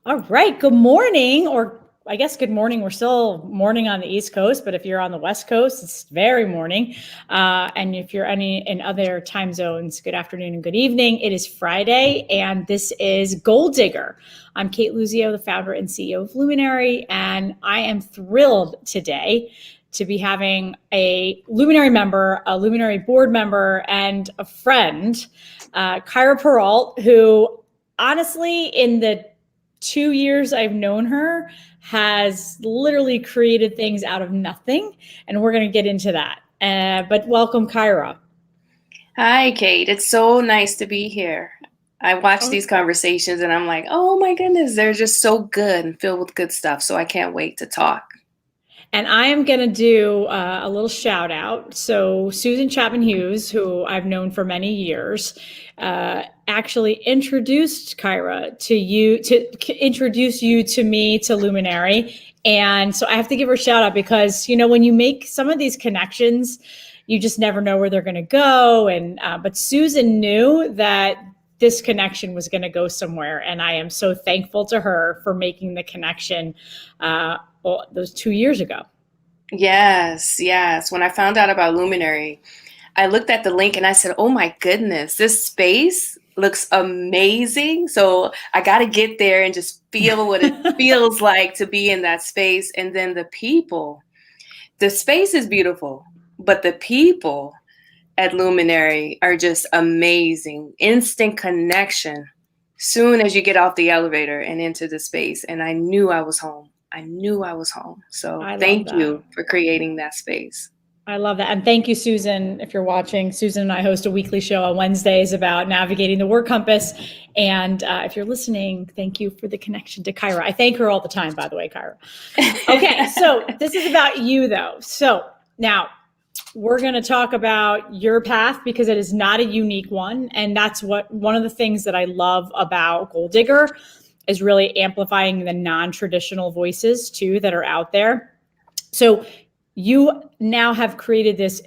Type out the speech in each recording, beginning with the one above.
All right. Good morning, or I guess good morning. We're still morning on the East Coast, but if you're on the West Coast, it's very morning. And if you're any in other time zones, good afternoon and good evening. It is Friday, and this is Goaldigger. I'm Cate Luzio, the founder and CEO of Luminary, and I am thrilled today to be having a Luminary member, a Luminary board member, and a friend, Kyra Peralt, who honestly, in the 2 years I've known her, has literally created things out of nothing. And we're going to get into that. But welcome, Kyra. Hi, Kate. It's so nice to be here. I watch Oh, these conversations and I'm like, oh my goodness, they're just so good and filled with good stuff. So I can't wait to talk. and I am going to do a little shout out. So, Susan Chapman Hughes, who I've known for many years, actually introduced Kyra to you, to introduce you to me, to Luminary. And so I have to give her a shout out because, when you make some of these connections, you just never know where they're going to go. And, but Susan knew that this connection was going to go somewhere. And I am so thankful to her for making the connection those 2 years ago. Yes, yes. When I found out about Luminary, I looked at the link and I said, oh my goodness, this space looks amazing. So I got to get there and just feel what it feels like to be in that space. And then the space is beautiful, but the people at Luminary are just amazing. Instant connection soon as you get off the elevator and into the space. And I knew I was home. I knew I was home. So I love thank that. you for creating that space. I love that. And thank you, Susan, if you're watching. Susan and I host a weekly show on Wednesdays about navigating the word compass. And if you're listening, thank you for the connection to Kyra. I thank her all the time, by the way, Kyra. Okay, so this is about you, though. So now we're going to talk about your path because it is not a unique one. And that's what one of the things that I love about Goaldigger is really amplifying the non-traditional voices too that are out there. So you now have created this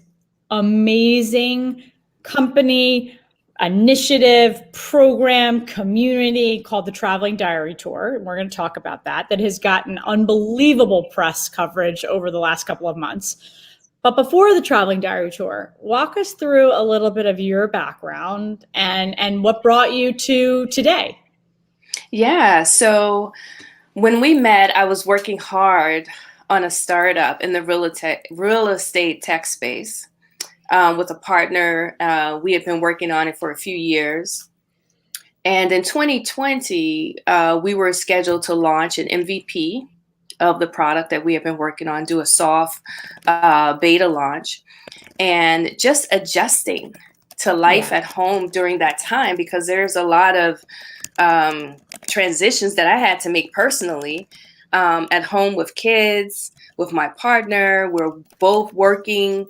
amazing company, initiative, program, community called the Traveling Diary Tour. And we're going to talk about that, that has gotten unbelievable press coverage over the last couple of months. But before the Traveling Diary Tour, walk us through a little bit of your background and what brought you to today. Yeah. So when we met, I was working hard on a startup in the real estate tech space with a partner. We had been working on it for a few years. And in 2020, we were scheduled to launch an MVP of the product that we have been working on, do a soft beta launch, and just adjusting to life Yeah. at home during that time because there's a lot of transitions that I had to make personally at home with kids, with my partner. We're both working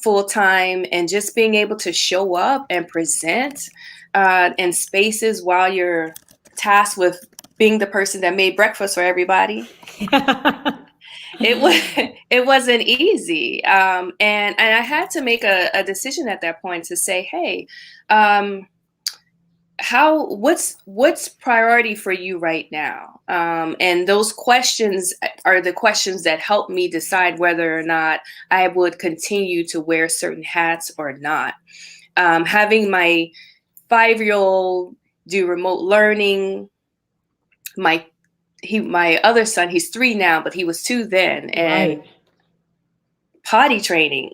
full time and just being able to show up and present in spaces while you're tasked with being the person that made breakfast for everybody. It was it wasn't easy, and I had to make a decision at that point to say, hey, um, what's priority for you right now? And those questions are the questions that help me decide whether or not I would continue to wear certain hats or not. Having my 5-year-old do remote learning, my my other son, he's 3 now, but he was 2 then, and Right. potty training.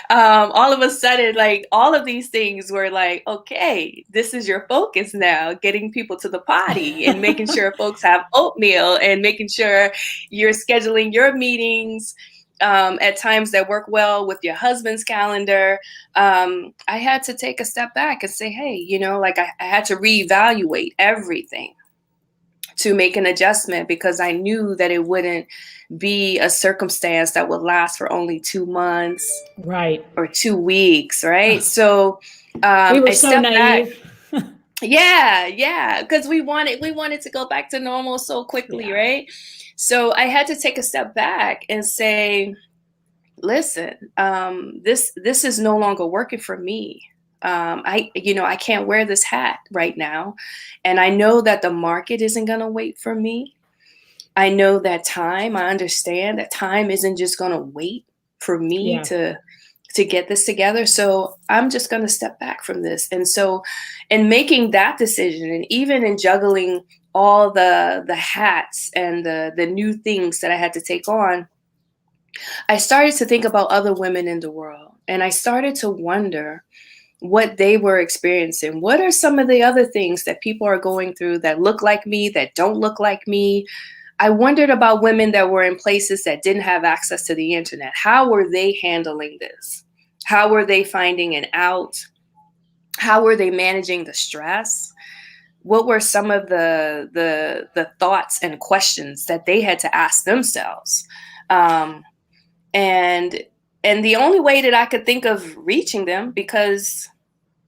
All of a sudden, like all of these things were like, okay, this is your focus now, getting people to the potty and making sure folks have oatmeal and making sure you're scheduling your meetings at times that work well with your husband's calendar. I had to take a step back and say, hey, like I had to reevaluate everything to make an adjustment because I knew that it wouldn't be a circumstance that would last for only 2 months Right. or 2 weeks, right? So We were I so stepped back. naive. Yeah, yeah, because we wanted to go back to normal so quickly, Yeah. right? So I had to take a step back and say, listen, this is no longer working for me. I can't wear this hat right now. And I know that the market isn't going to wait for me. I know that I understand that time isn't just going to wait for me Yeah. to get this together. So I'm just going to step back from this. And so in making that decision, and even in juggling all the hats and the new things that I had to take on, I started to think about other women in the world. And I started to wonder what they were experiencing. What are some of the other things that people are going through that look like me, that don't look like me? I wondered about women that were in places that didn't have access to the internet. How were they handling this? How were they finding it out? How were they managing the stress? What were some of the thoughts and questions that they had to ask themselves? Um, and and the only way that I could think of reaching them, because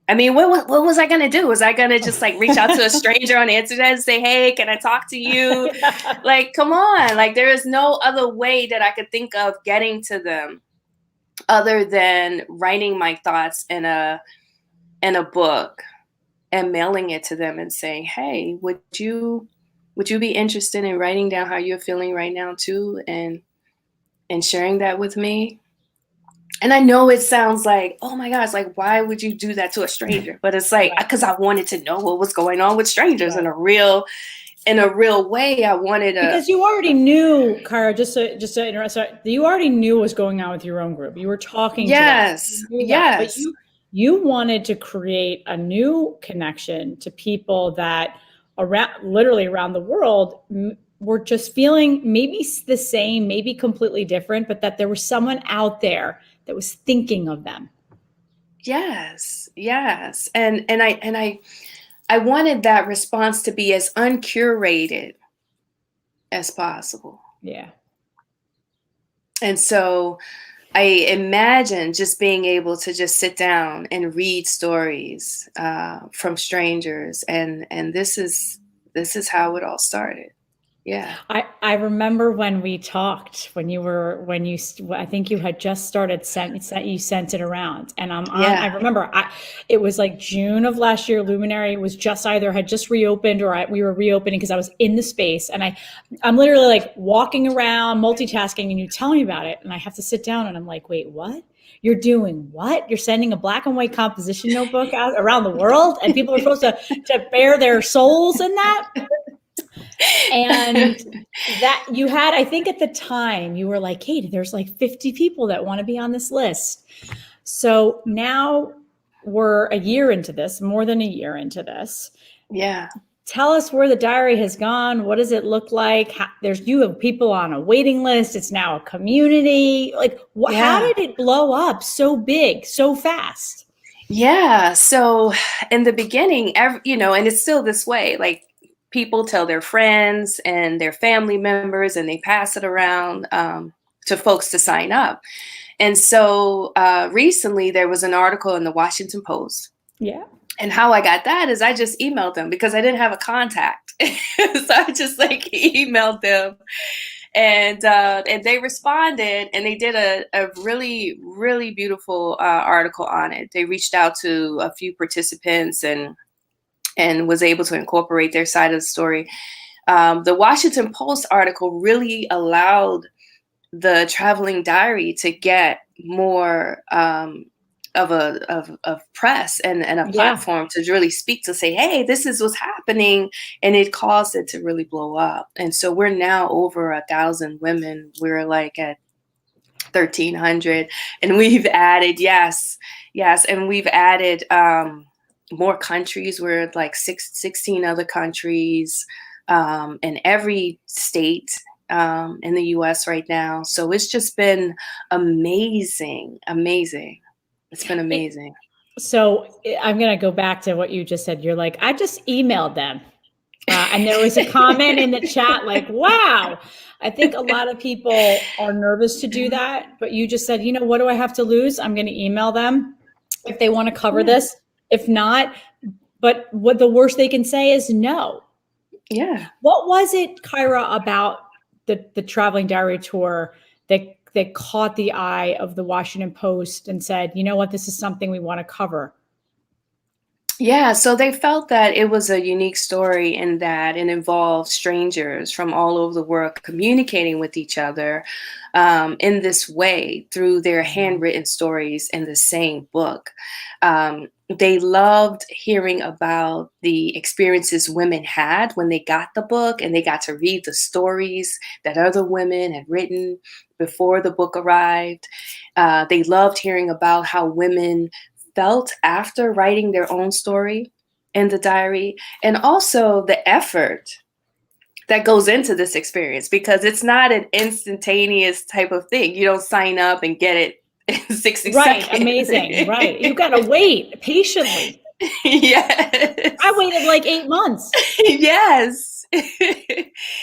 I mean, what was I gonna do? Was I gonna just like reach out to a stranger on the internet and say, "Hey, can I talk to you?" Yeah. Like, come on! Like, there is no other way that I could think of getting to them other than writing my thoughts in a book and mailing it to them and saying, "Hey, would you be interested in writing down how you're feeling right now too, and sharing that with me?" And I know it sounds like, oh my gosh, like, why would you do that to a stranger? But it's like, Right. because I wanted to know what was going on with strangers Right. in a real way. I wanted to, Because you already knew, Kara, just to interrupt, sorry, you already knew what was going on with your own group. You were talking to them. yes, You knew that. But yes, you wanted to create a new connection to people that literally around the world were just feeling maybe the same, maybe completely different, but that there was someone out there that was thinking of them. yes, yes. And I wanted that response to be as uncurated as possible. Yeah. And so I imagine just being able to just sit down and read stories from strangers, and this is how it all started. Yeah, I remember when we talked, I think you had just started you sent it around, and I yeah, remember it was like June of last year. Luminary was just either had just reopened, or we were reopening, because I was in the space, and I'm literally like walking around multitasking, and you tell me about it, and I have to sit down, and I'm like, wait, what? You're doing what? You're sending a black and white composition notebook out around the world, and people are supposed to bare their souls in that? And that you had, I think at the time you were like, Cate, there's like 50 people that want to be on this list. So now we're a year into this, more than a year into this. yeah, Tell us where the diary has gone. What does it look like? You have people on a waiting list. It's now a community. Like, how yeah, did it blow up so big, so fast? yeah. So in the beginning, and it's still this way. Like, people tell their friends and their family members, and they pass it around to folks to sign up. And so recently there was an article in the Washington Post. Yeah. And how I got that is I just emailed them because I didn't have a contact. So I just like emailed them, and they responded, and they did a really, really beautiful article on it. They reached out to a few participants and was able to incorporate their side of the story. The Washington Post article really allowed the traveling diary to get more of press and a Yeah. platform to really speak, to say, hey, this is what's happening, and it caused it to really blow up. And so we're now over 1,000 women. We're like at 1,300, and we've added, yes, and we've added more countries. We're at like 16 other countries in every state in the US right now. So it's just been amazing. It's been amazing. So I'm going to go back to what you just said. You're like, I just emailed them. And there was a comment in the chat like, wow, I think a lot of people are nervous to do that. But you just said, what do I have to lose? I'm going to email them if they want to cover this. If not, but what the worst they can say is no. Yeah. What was it, Kyra, about the traveling diary tour that caught the eye of the Washington Post and said, you know what, this is something we want to cover? Yeah, so they felt that it was a unique story in that it involved strangers from all over the world communicating with each other in this way through their handwritten stories in the same book. They loved hearing about the experiences women had when they got the book and they got to read the stories that other women had written before the book arrived. They loved hearing about how women felt after writing their own story in the diary, and also the effort that goes into this experience, because it's not an instantaneous type of thing. You don't sign up and get it in 60 Right. seconds. Amazing. Right. You got to wait patiently. I Yes. waited like 8 months. Yes.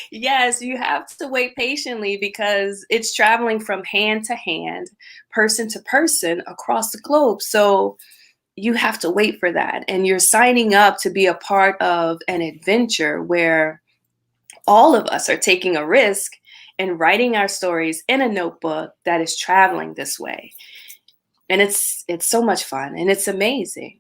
Yes, you have to wait patiently because it's traveling from hand to hand, person to person across the globe. So you have to wait for that. And you're signing up to be a part of an adventure where all of us are taking a risk and writing our stories in a notebook that is traveling this way. And it's so much fun and it's amazing.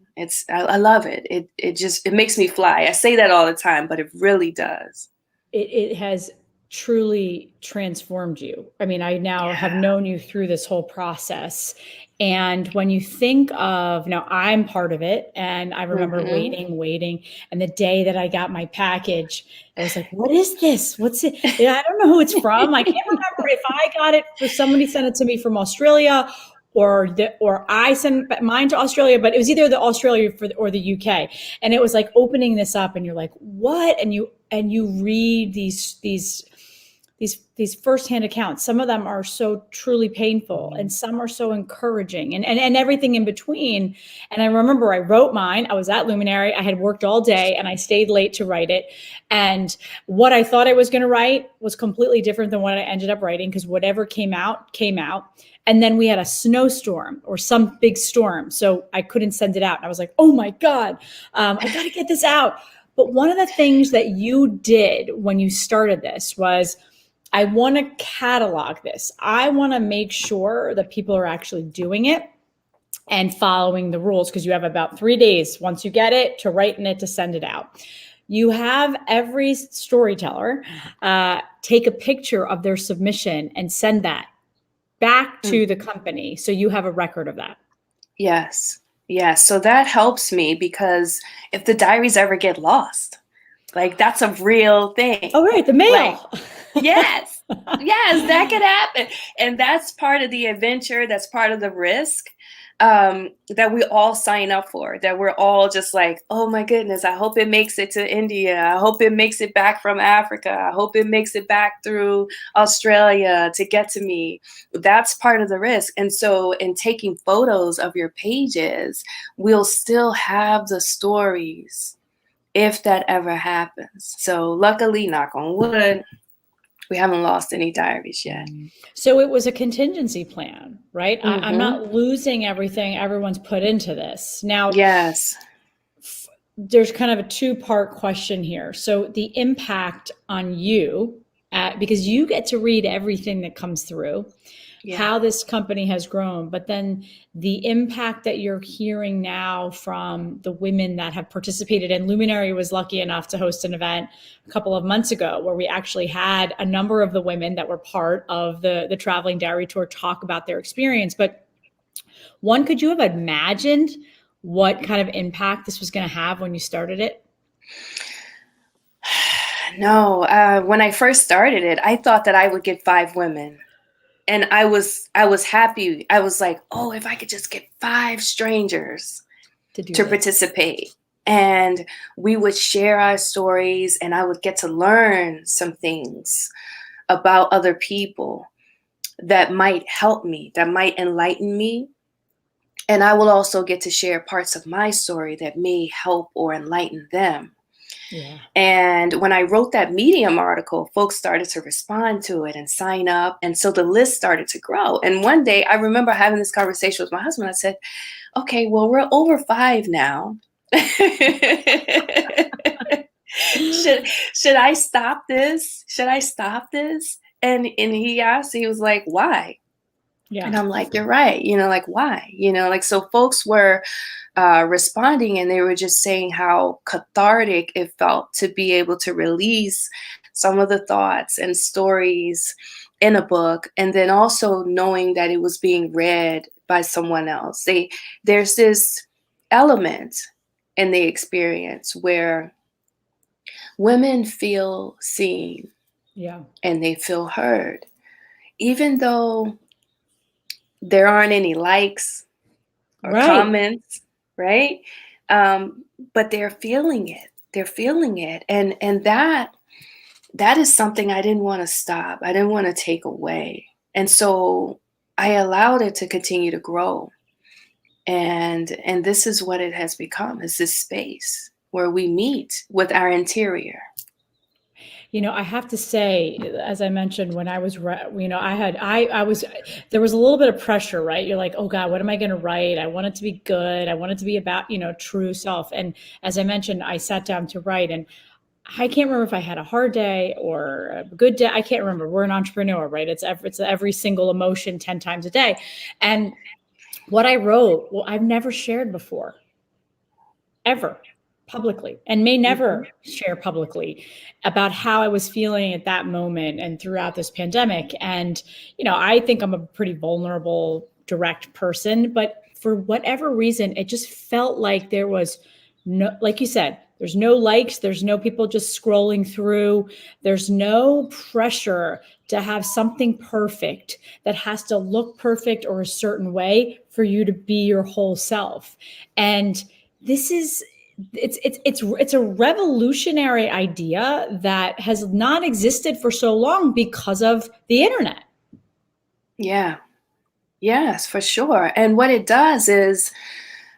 I love it. It makes me fly. I say that all the time, but it really does. It has truly transformed you. I mean, I now have Yeah. known you through this whole process. And when you think of, now I'm part of it, and I remember Hmm. waiting. And the day that I got my package, I was like, what is this? What's it? Yeah, I don't know who it's from. I can't remember if I got it for somebody sent it to me from Australia or I sent mine to Australia, but it was either the Australia or the UK. And it was like opening this up and you're like, what? And you read these firsthand accounts. Some of them are so truly painful and some are so encouraging and everything in between. And I remember I wrote mine. I was at Luminary. I had worked all day and I stayed late to write it. And what I thought I was going to write was completely different than what I ended up writing, because whatever came out, came out. And then we had a snowstorm or some big storm. So I couldn't send it out. And I was like, oh my God, I got to get this out. But one of the things that you did when you started this was, I want to catalog this. I want to make sure that people are actually doing it and following the rules, because you have about 3 days once you get it to write in it to send it out. You have every storyteller take a picture of their submission and send that back to the company, so you have a record of that. Yes. Yes. So that helps me because if the diaries ever get lost, like that's a real thing. Oh, right, the Like, mail. yes, yes, that could happen. And that's part of the adventure. That's part of the risk that we all sign up for, that we're all just like, oh my goodness, I hope it makes it to India. I hope it makes it back from Africa. I hope it makes it back through Australia to get to me. That's part of the risk. And so in taking photos of your pages, we'll still have the stories if that ever happens. So luckily, knock on wood, we haven't lost any diaries yet. So it was a contingency plan, right? I'm Hmm. not losing everything everyone's put into this. Now, Yes. there's kind of a two-part question here. So the impact on you, because you get to read everything that comes through, Yeah. how this company has grown, but then the impact that you're hearing now from the women that have participated. And Luminary was lucky enough to host an event a couple of months ago where we actually had a number of the women that were part of the traveling diary tour talk about their experience. But one, could you have imagined what kind of impact this was going to have when you started it? No, when I first started it, I thought that I would get 5 women. And I was happy. I was like, oh, if I could just get 5 strangers To do to this. participate. And we would share our stories and I would get to learn some things about other people that might help me, that might enlighten me. And I will also get to share parts of my story that may help or enlighten them. Yeah. And when I wrote that Medium article, folks started to respond to it and sign up. And so the list started to grow. And one day I remember having this conversation with my husband. I said, okay, well, we're over 5 now. should I stop this? Should I stop this? And he asked, he was like, why? Yeah. And I'm like, you're right. Like, why? Like, so folks were responding, and they were just saying how cathartic it felt to be able to release some of the thoughts and stories in a book, and then also knowing that it was being read by someone else. There's this element in the experience where women feel seen Yeah. and they feel heard, even though there aren't any likes or Right. comments, right? But they're feeling it. They're feeling it, and that is something I didn't want to stop. I didn't want to take away, and so I allowed it to continue to grow. And this is what it has become. Is this space where we meet with our interior. I have to say, as I mentioned, when I was, there was a little bit of pressure, right? You're like, oh God, what am I going to write? I want it to be good. I want it to be about, true self. And as I mentioned, I sat down to write, and I can't remember if I had a hard day or a good day. I can't remember. We're an entrepreneur, right? It's every single emotion 10 times a day. And what I wrote, well, I've never shared before, ever, publicly, and may never share publicly, about how I was feeling at that moment and throughout this pandemic. And, I think I'm a pretty vulnerable, direct person, but for whatever reason, it just felt like there was no, like you said, there's no likes, there's no people just scrolling through, there's no pressure to have something perfect that has to look perfect or a certain way for you to be your whole self. And this is, it's a revolutionary idea that has not existed for so long because of the internet. Yeah. Yes, for sure. And what it does is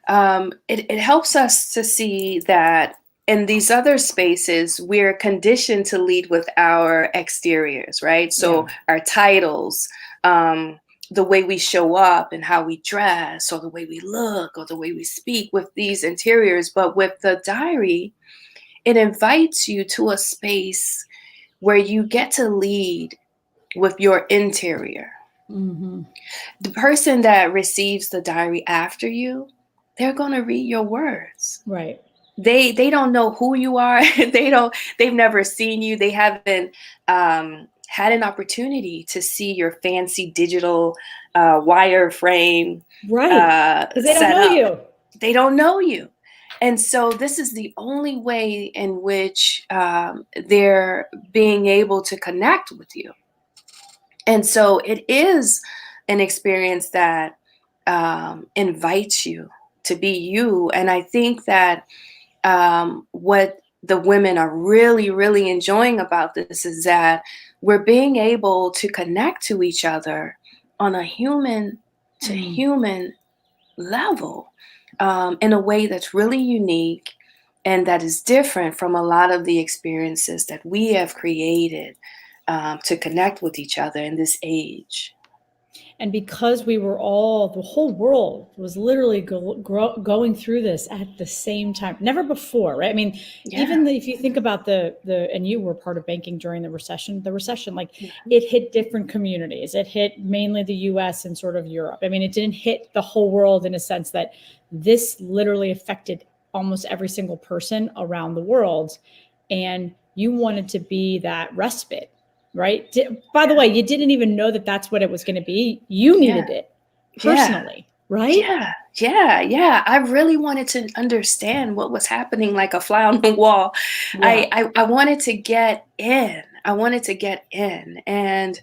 it helps us to see that in these other spaces, we're conditioned to lead with our exteriors, right? So Yeah. our titles, the way we show up and how we dress, or the way we look, or the way we speak with these interiors. But with the diary, it invites you to a space where you get to lead with your interior. Mm-hmm. The person that receives the diary after you, they're going to read your words. Right. They don't know who you are. They've never seen you. They haven't had an opportunity to see your fancy digital wireframe Right. Because they don't set know up. you. They don't know you. And so this is the only way in which they're being able to connect with you. And so it is an experience that invites you to be you. And I think that what the women are really, really enjoying about this is that we're being able to connect to each other on a human to human level, in a way that's really unique and that is different from a lot of the experiences that we have created to connect with each other in this age. And because we were all, the whole world was literally going through this at the same time, never before, right? I mean, Yeah. if you think about and you were part of banking during the recession, like it hit different communities. It hit mainly the US and sort of Europe. I mean, it didn't hit the whole world in a sense that this literally affected almost every single person around the world. And you wanted to be that respite, right? By the way, you didn't even know that that's what it was going to be. You needed Yeah. it Yeah. personally, right? Yeah. Yeah. I really wanted to understand what was happening, like a fly on the wall. Yeah. I wanted to get in. I wanted to get in. And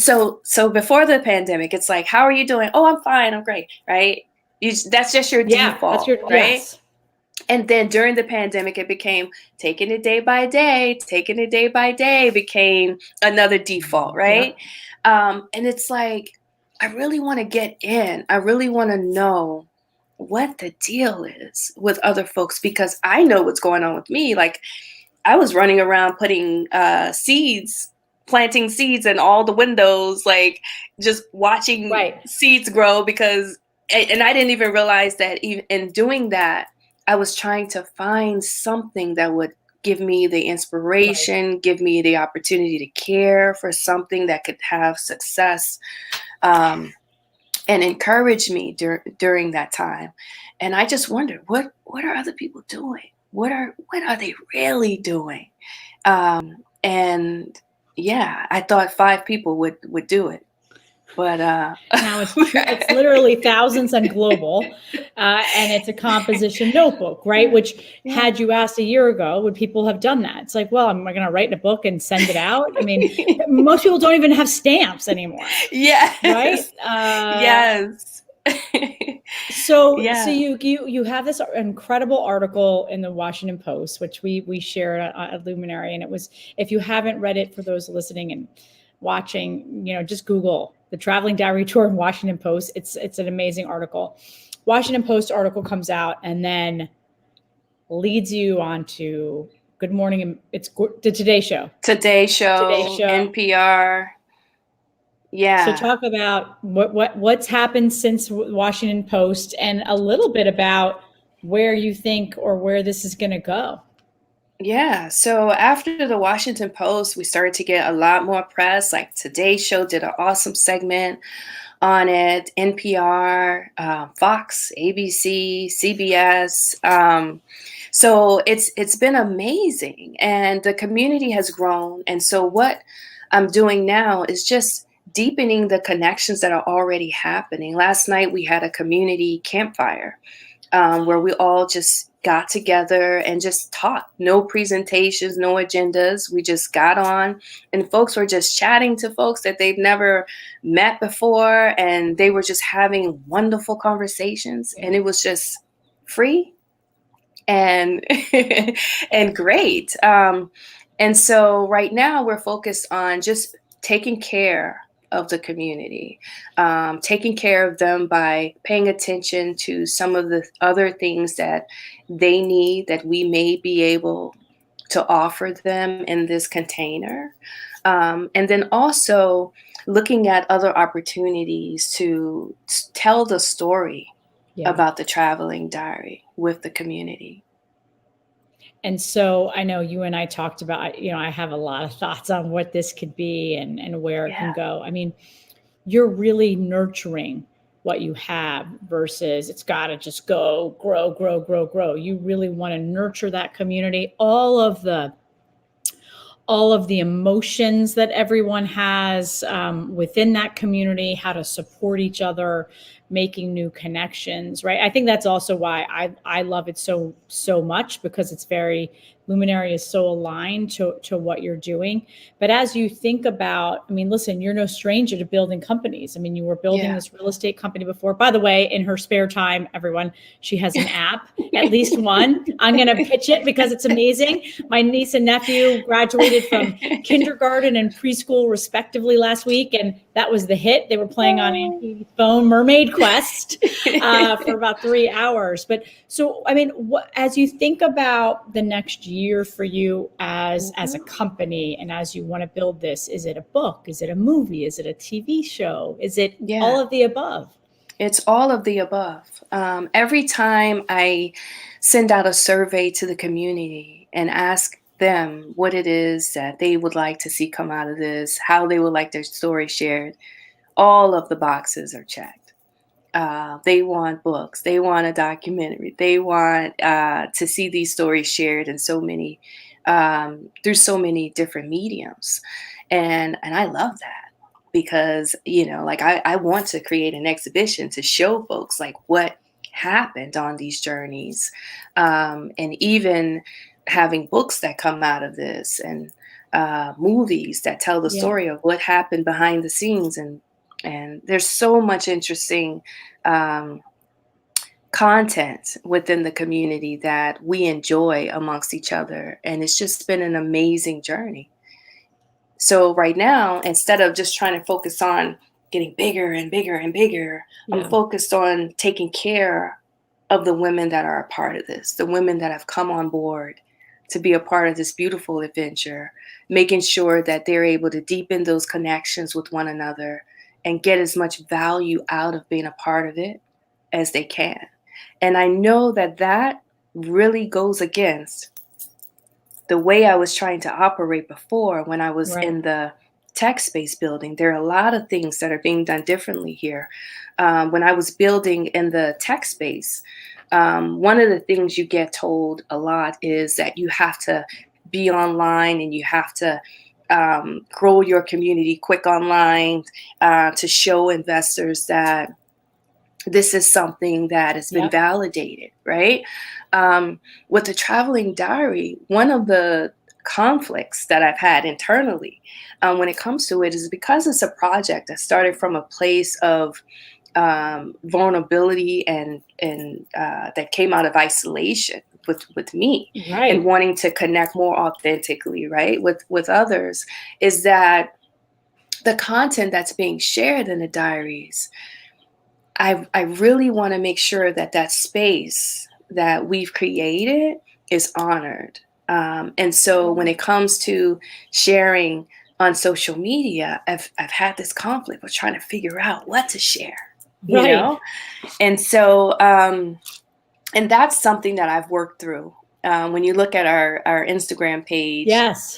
so before the pandemic, it's like, how are you doing? Oh, I'm fine. I'm great. Right. That's just your Yeah. That's default. your, Right. yes. And then during the pandemic, it became taking it day by day, taking it day by day became another default, right? Yep. And it's like, I really want to get in. I really want to know what the deal is with other folks, because I know what's going on with me. Like, I was running around putting planting seeds in all the windows, like just watching Right. seeds grow, and I didn't even realize that even in doing that, I was trying to find something that would give me the Right. inspiration, give me the opportunity to care for something that could have success, um, and encourage me during that time. And I just wondered, what are other people doing? What are they really doing? And yeah, I thought 5 people would do it, but Now it's literally thousands and global, and it's a composition notebook, right? Which yeah. had you asked a year ago, would people have done that? It's like, well, am I going to write in a book and send it out? I mean, most people don't even have stamps anymore, right? Yes. Yes. So Yeah. you have this incredible article in the Washington Post, which we shared at Luminary, and it was, if you haven't read it, for those listening and watching, just Google the Traveling Diary Tour in Washington Post. It's an amazing article. Washington Post article comes out and then leads you on to Good Morning. It's the Today Show. Today Today Show, Show. NPR. So Yeah. talk about what's happened since Washington Post, and a little bit about where you think or where this is going to go. Yeah. So after the Washington Post, we started to get a lot more press. Like Today Show did an awesome segment on it, NPR, Fox, ABC, CBS. So it's been amazing, and the community has grown. And so what I'm doing now is just deepening the connections that are already happening. Last night we had a community campfire, where we all just got together and just talked. No presentations, no agendas. We just got on, and folks were just chatting to folks that they've never met before, and they were just having wonderful conversations, Yeah. and it was just free and and great. And so right now we're focused on just taking care of the community, taking care of them by paying attention to some of the other things that they need that we may be able to offer them in this container. And then also looking at other opportunities to tell the story Yeah. about the traveling diary with the community. And so I know you and I talked about, I have a lot of thoughts on what this could be and where it can Yeah. go. I mean, you're really nurturing what you have versus it's got to just go, grow, grow, grow, grow. You really want to nurture that community, all of the emotions that everyone has within that community, how to support each other, making new connections, right? I think that's also why I love it so much, because it's very, Luminary is so aligned to what you're doing. But as you think about, I mean, listen, you're no stranger to building companies. I mean, you were building Yeah. this real estate company before. By the way, in her spare time, everyone, she has an app, at least one. I'm going to pitch it because it's amazing. My niece and nephew graduated from kindergarten and preschool respectively last week, and that was the hit. They were playing on Auntie's phone Mermaid Quest for about 3 hours. But so, I mean, as you think about the next year for you as a Mhm. company, and as you want to build this, is it a book? Is it a movie? Is it a TV show? Is it Yeah, all of the above? it's all of the above. Every time I send out a survey to the community and ask them what it is that they would like to see come out of this, how they would like their story shared, all of the boxes are checked. They want books, they want a documentary, they want to see these stories shared in so many, through so many different mediums, and I love that, because like I want to create an exhibition to show folks like what happened on these journeys, and even having books that come out of this, and movies that tell the Yeah. story of what happened behind the scenes, and there's so much interesting um, content within the community that we enjoy amongst each other, and it's just been an amazing journey. So right now, instead of just trying to focus on getting bigger and bigger and bigger, I'm Yeah. focused on taking care of the women that are a part of this, the women that have come on board to be a part of this beautiful adventure, making sure that they're able to deepen those connections with one another and get as much value out of being a part of it as they can. And I know that that really goes against the way I was trying to operate before when I was Right. in the tech space building. There are a lot of things that are being done differently here. When I was building in the tech space, one of the things you get told a lot is that you have to be online and you have to grow your community quick online to show investors that this is something that has been Yep. validated, right? With the traveling diary, one of the conflicts that I've had internally when it comes to it is because it's a project that started from a place of vulnerability and that came out of isolation with me and Right. wanting to connect more authentically, right, with others, is that the content that's being shared in the diaries, I really want to make sure that that space that we've created is honored. And so when it comes to sharing on social media, I've had this conflict of trying to figure out what to share, you Right. know? And so, and that's something that I've worked through. When you look at our Instagram page, Yes.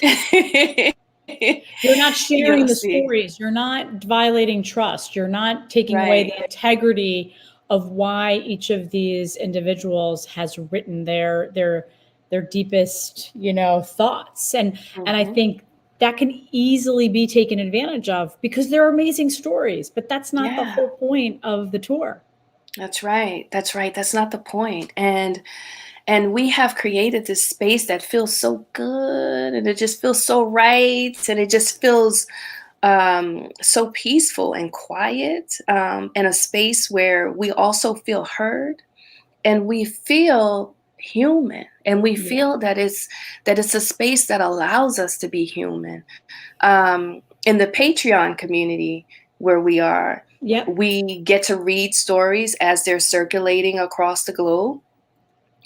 You're not sharing you'll the see. stories. You're not violating trust. You're not taking away Right. the integrity of why each of these individuals has written their deepest, thoughts. And I Hmm. think that can easily be taken advantage of because they're amazing stories, but that's not the Yeah, whole point of the tour. that's right. That's right. That's not the point. And we have created this space that feels so good and it just feels so right and it just feels so peaceful and quiet, in a space where we also feel heard and we feel human and we Yeah. feel that it's a space that allows us to be human. In the Patreon community where we are, Yep. we get to read stories as they're circulating across the globe,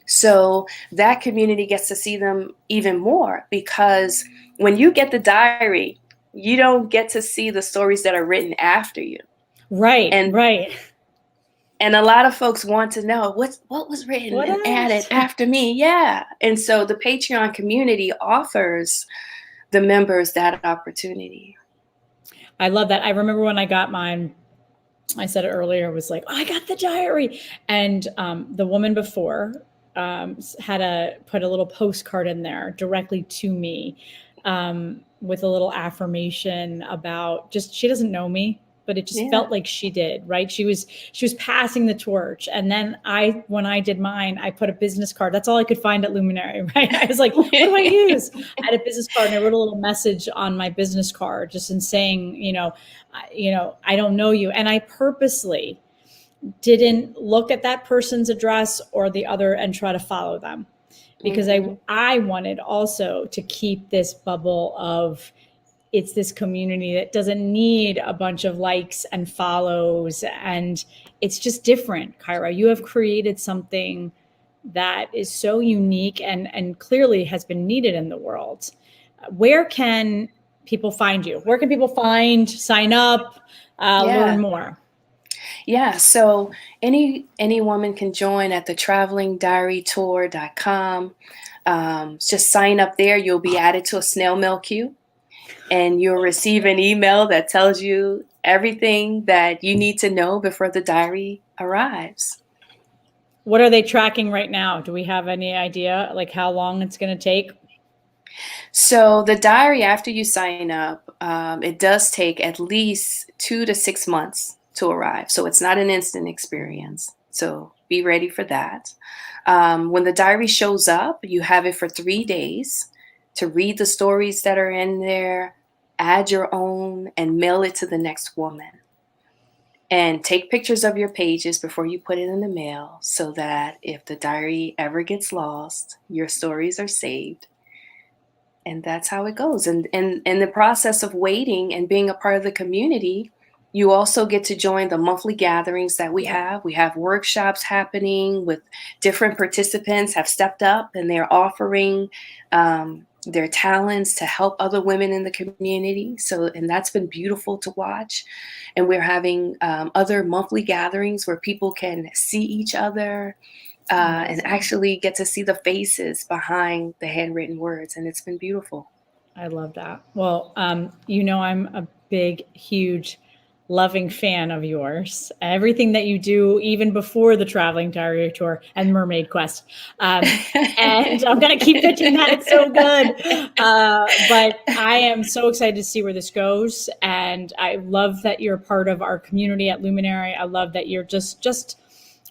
so that community gets to see them even more because when you get the diary, you don't get to see the stories that are written after you. Right. And Right. and a lot of folks want to know what was written What and added else? after me. Yeah. And so the Patreon community offers the members that opportunity. I love that. I remember when I got mine, I said it earlier, was like, oh, I got the diary. And the woman before had put a little postcard in there directly to me with a little affirmation about just, she doesn't know me, but it just Yeah. felt like she did, right? She was passing the torch. And then when I did mine, I put a business card. That's all I could find at Luminary, right? I was like, what do I use? I had a business card and I wrote a little message on my business card just in saying, I don't know you. And I purposely didn't look at that person's address or the other and try to follow them because I, Hmm. I wanted also to keep this bubble of it's this community that doesn't need a bunch of likes and follows. And it's just different. Kyra, you have created something that is so unique and clearly has been needed in the world. Where can people find you? Where can people sign up, learn Yeah. more? Yeah, so any woman can join at the travelingdiarytour.com. Just sign up there. You'll be added to a snail mail queue, and you'll receive an email that tells you everything that you need to know before the diary arrives. What are they tracking right now? Do we have any idea like how long it's going to take? So the diary, after you sign up, it does take at least 2 to 6 months to arrive. So it's not an instant experience. So be ready for that. When the diary shows up, you have it for 3 days to read the stories that are in there, add your own, and mail it to the next woman. And take pictures of your pages before you put it in the mail so that if the diary ever gets lost, your stories are saved, and that's how it goes. And in the process of waiting and being a part of the community, you also get to join the monthly gatherings that we Yeah. have. We have workshops happening with different participants have stepped up and they're offering their talents to help other women in the community. So, and that's been beautiful to watch. And we're having other monthly gatherings where people can see each other, and actually get to see the faces behind the handwritten words. And it's been beautiful. I love that. Well, I'm a big, huge, loving fan of yours. Everything that you do, even before the Traveling Diary Tour and Mermaid Quest. And I'm going to keep pitching that. It's so good. But I am so excited to see where this goes. And I love that you're part of our community at Luminary. I love that you're just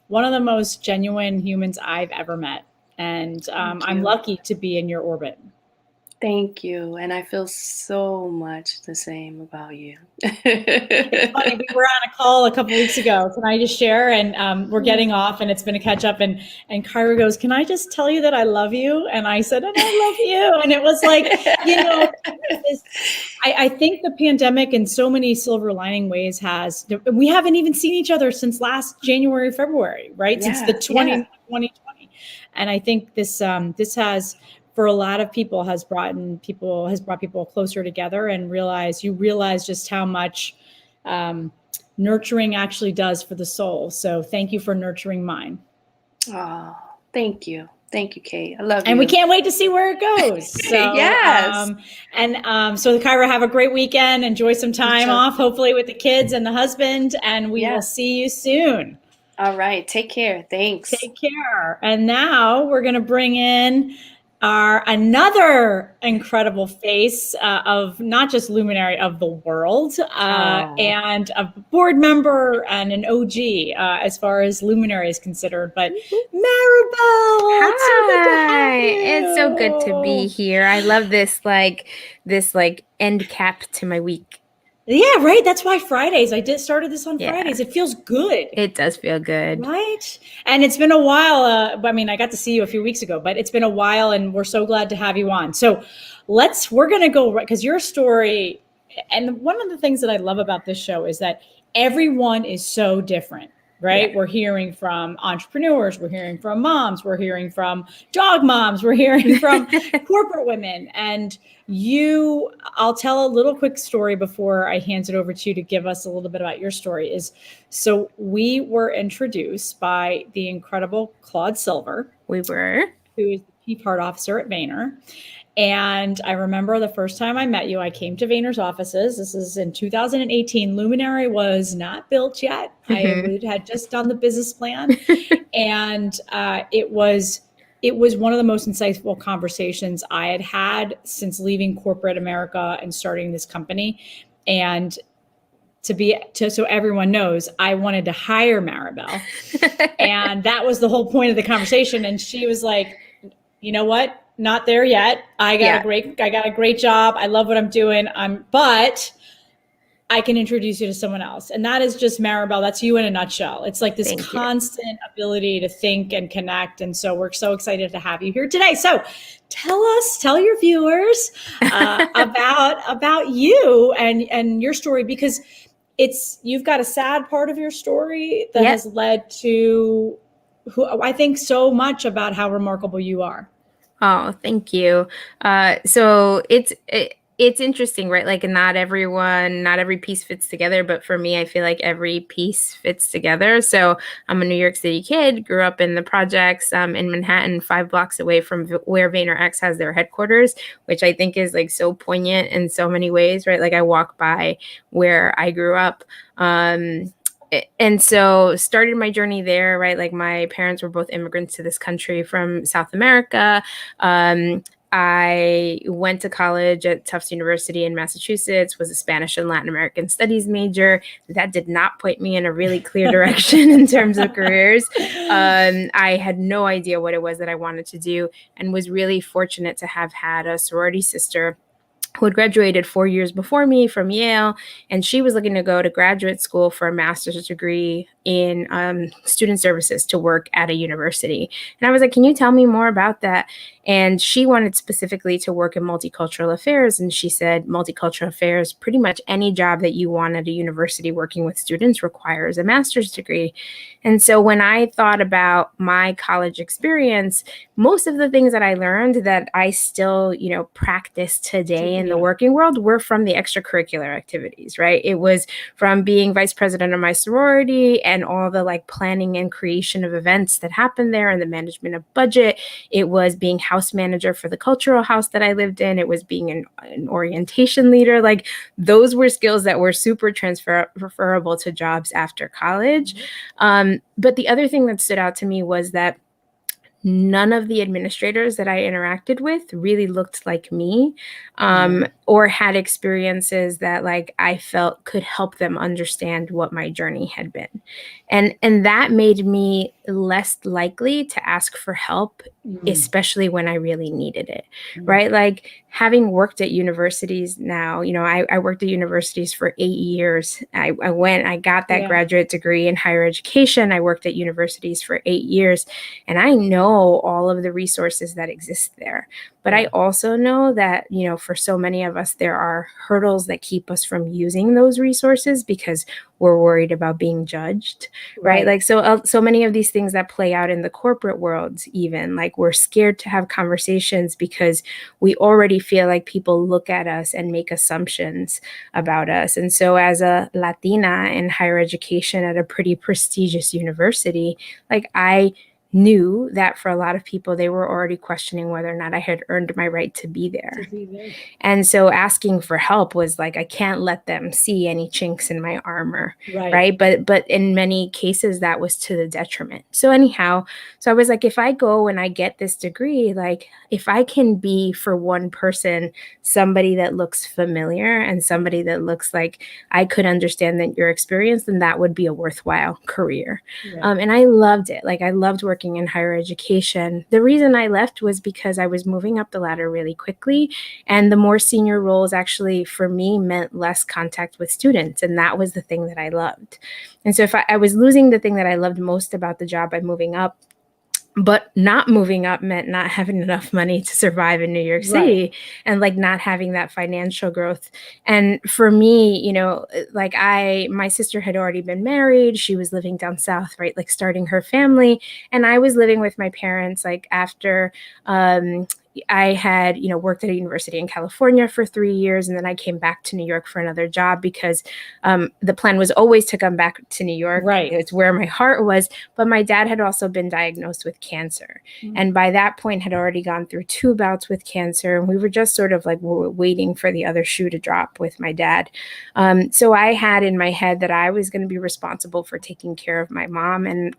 one of the most genuine humans I've ever met. And I'm lucky to be in your orbit. Thank you. And I feel so much the same about you. It's funny. We were on a call a couple weeks ago. Can I just share? And we're getting off, and it's been a catch up. And Kyra goes, "Can I just tell you that I love you?" And I said, "And I love you." And it was like, I think the pandemic in so many silver lining ways we haven't even seen each other since last January, February, right? Since the 2020. And I think this has, for a lot of people, has brought people closer together, and you realize just how much nurturing actually does for the soul. So thank you for nurturing mine. Oh, thank you. Thank you, Cate. I love you. And we can't wait to see where it goes. So, yes. So Kyra, have a great weekend. Enjoy some time off, hopefully with the kids and the husband. And we will see you soon. All right. Take care. Thanks. Take care. And now we're going to bring in another incredible face of not just Luminary, of the world, and a board member and an OG as far as Luminary is considered. But Maribel, hi, it's so good to be here. I love this end cap to my week. Yeah, right. That's why Fridays. I started this on Fridays. It feels good. It does feel good. Right. And it's been a while. I got to see you a few weeks ago, but it's been a while, and we're so glad to have you on. So we're going to go, because your story, and one of the things that I love about this show is that everyone is so different. Right. Yeah. We're hearing from entrepreneurs. We're hearing from moms. We're hearing from dog moms. We're hearing from corporate women. And I'll tell a little quick story before I hand it over to you to give us a little bit about your story. So we were introduced by the incredible Claude Silver. We were. Who is the Chief Heart Officer at Vayner. And I remember the first time I met you, I came to Vayner's offices. This is in 2018. Luminary was not built yet. Mm-hmm. I had just done the business plan. And it was one of the most insightful conversations I had since leaving corporate America and starting this company. And so everyone knows, I wanted to hire Maribel. And that was the whole point of the conversation. And she was like, you know what? Not there yet. I got a great job. I love what I'm doing. But I can introduce you to someone else. And that is just Maribel. That's you in a nutshell. It's like this constant ability to think and connect. And so we're so excited to have you here today. So tell your viewers about you and your story, because you've got a sad part of your story that has led to I think so much about how remarkable you are. Oh, thank you. So it's interesting, right? Like not every piece fits together, but for me, I feel like every piece fits together. So I'm a New York City kid, grew up in the projects in Manhattan, 5 blocks away from where VaynerX has their headquarters, which I think is like so poignant in so many ways, right? Like I walk by where I grew up. And so started my journey there, right? Like my parents were both immigrants to this country from South America. I went to college at Tufts University in Massachusetts, was a Spanish and Latin American studies major. That did not point me in a really clear direction in terms of careers. I had no idea what it was that I wanted to do, and was really fortunate to have had a sorority sister who had graduated 4 years before me from Yale, and she was looking to go to graduate school for a master's degree in student services to work at a university. And I was like, can you tell me more about that? And she wanted specifically to work in multicultural affairs. And she said, multicultural affairs, pretty much any job that you want at a university working with students requires a master's degree. And so when I thought about my college experience, most of the things that I learned that I still, practice today in the working world were from the extracurricular activities, right? It was from being vice president of my sorority and all the like planning and creation of events that happened there and the management of budget. It was being house manager for the cultural house that I lived in. It was being an orientation leader. Like those were skills that were super transferable to jobs after college. But the other thing that stood out to me was that none of the administrators that I interacted with really looked like me, or had experiences that like I felt could help them understand what my journey had been. And that made me less likely to ask for help, especially when I really needed it, right? Like having worked at universities now, I worked at universities for 8 years. I got that graduate degree in higher education. I worked at universities for 8 years, and I know all of the resources that exist there. But I also know that, for so many of us, there are hurdles that keep us from using those resources because we're worried about being judged, right? Like, so many of these things that play out in the corporate world, even like we're scared to have conversations because we already feel like people look at us and make assumptions about us. And so as a Latina in higher education at a pretty prestigious university, like I knew that for a lot of people, they were already questioning whether or not I had earned my right to be there. And so asking for help was like, I can't let them see any chinks in my armor, right? But in many cases, that was to the detriment. So anyhow, so I was like, if I go and I get this degree, like if I can be for one person, somebody that looks familiar and somebody that looks like I could understand that your experience, then that would be a worthwhile career. And I loved it. Like I loved working in higher education. The reason I left was because I was moving up the ladder really quickly. And the more senior roles actually for me meant less contact with students. And that was the thing that I loved. And so if I was losing the thing that I loved most about the job by moving up, but not moving up meant not having enough money to survive in New York City and like not having that financial growth. And for me, like my sister had already been married. She was living down south, right? Like starting her family. And I was living with my parents, like after, I had, worked at a university in California for 3 years, and then I came back to New York for another job because the plan was always to come back to New York. It's where my heart was. But my dad had also been diagnosed with cancer. And by that point had already gone through 2 bouts with cancer. And we were just sort of like waiting for the other shoe to drop with my dad. So I had in my head that I was going to be responsible for taking care of my mom, and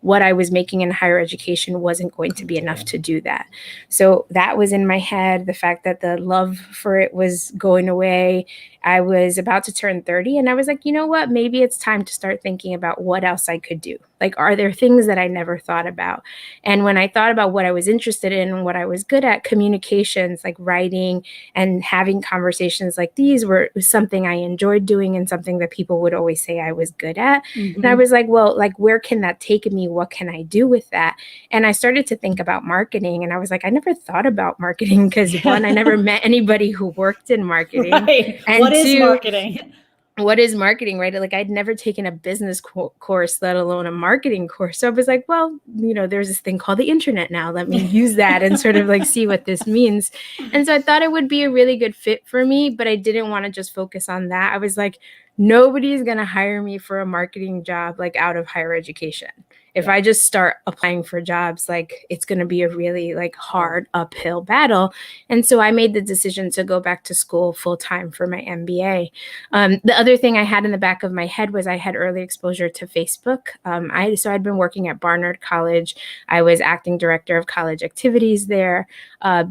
what I was making in higher education wasn't going to be enough to do that. So that was in my head. The fact that the love for it was going away. I was about to turn 30 and I was like, you know what? Maybe it's time to start thinking about what else I could do. Like, are there things that I never thought about? And when I thought about what I was interested in and what I was good at, communications, like writing and having conversations like these was something I enjoyed doing and something that people would always say I was good at. And I was like, well, like, where can that take me? What can I do with that? And I started to think about marketing. And I was like, I never thought about marketing because one, I never met anybody who worked in marketing. And what is marketing? What is marketing, right? Like I'd never taken a business course, let alone a marketing course. So I was like, well, there's this thing called the internet now. Let me use that and sort of like see what this means. And so I thought it would be a really good fit for me, but I didn't want to just focus on that. I was like, nobody's going to hire me for a marketing job like out of higher education. If I just start applying for jobs, like it's going to be a really like hard uphill battle. And so I made the decision to go back to school full time for my MBA. The other thing I had in the back of my head was I had early exposure to Facebook. So I'd been working at Barnard College. I was acting director of college activities there.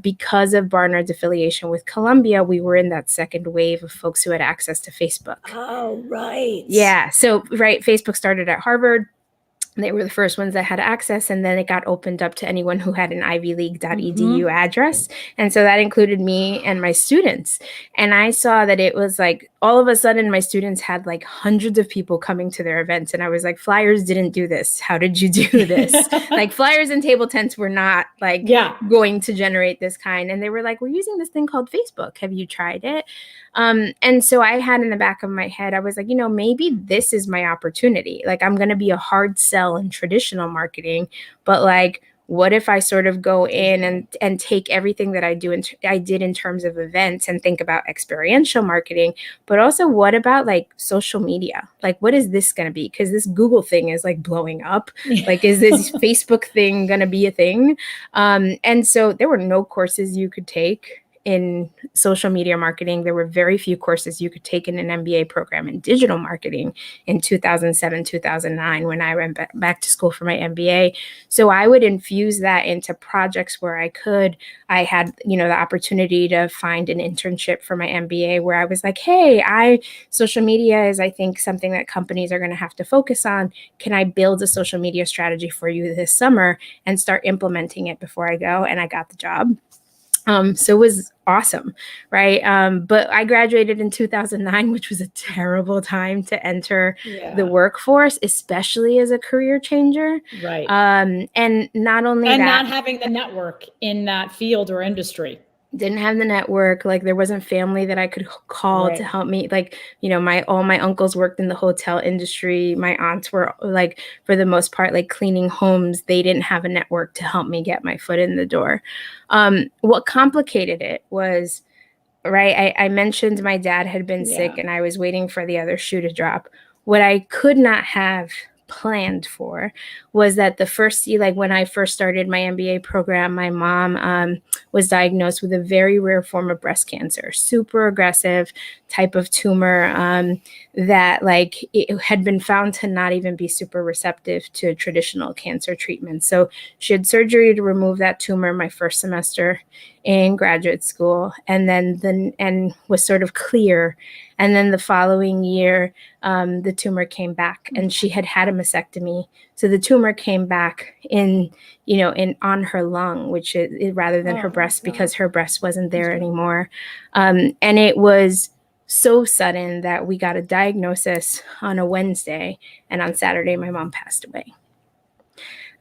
Because of Barnard's affiliation with Columbia, we were in that second wave of folks who had access to Facebook. Oh, right. Yeah. So, right. Facebook started at Harvard. They were the first ones that had access, and then it got opened up to anyone who had an ivyleague.edu address. And so that included me and my students. And I saw that it was like all of a sudden my students had like hundreds of people coming to their events, and I was like, flyers didn't do this. How did you do this? Like flyers and table tents were not like going to generate this kind. And they were like, we're using this thing called Facebook. Have you tried it? And so I had in the back of my head, I was like, maybe this is my opportunity. Like I'm going to be a hard sell in traditional marketing, but like, what if I sort of go in and take everything that I did in terms of events and think about experiential marketing, but also what about like social media? Like, what is this going to be? Because this Google thing is like blowing up. Like, is this Facebook thing going to be a thing? And so there were no courses you could take in social media marketing. There were very few courses you could take in an MBA program in digital marketing in 2007, 2009, when I went back to school for my MBA. So I would infuse that into projects where I could. I had, the opportunity to find an internship for my MBA where I was like, hey, social media is, I think, something that companies are going to have to focus on. Can I build a social media strategy for you this summer and start implementing it before I go? And I got the job. So it was awesome, right? But I graduated in 2009, which was a terrible time to enter the workforce, especially as a career changer. Right. And not only that, not having the network in that field or industry. Didn't have the network. Like there wasn't family that I could call to help me. Like, all my uncles worked in the hotel industry. My aunts were like, for the most part, like cleaning homes. They didn't have a network to help me get my foot in the door. What complicated it was, right, I mentioned my dad had been sick and I was waiting for the other shoe to drop. What I could not have planned for was that the first year, like when I first started my MBA program, my mom was diagnosed with a very rare form of breast cancer, super aggressive type of tumor that like it had been found to not even be super receptive to traditional cancer treatment. So she had surgery to remove that tumor my first semester in graduate school, and was sort of clear. And then the following year, the tumor came back, and she had had a mastectomy. So the tumor came back on her lung, which is rather than her breast, because her breast wasn't there anymore. And it was so sudden that we got a diagnosis on a Wednesday, and on Saturday, my mom passed away.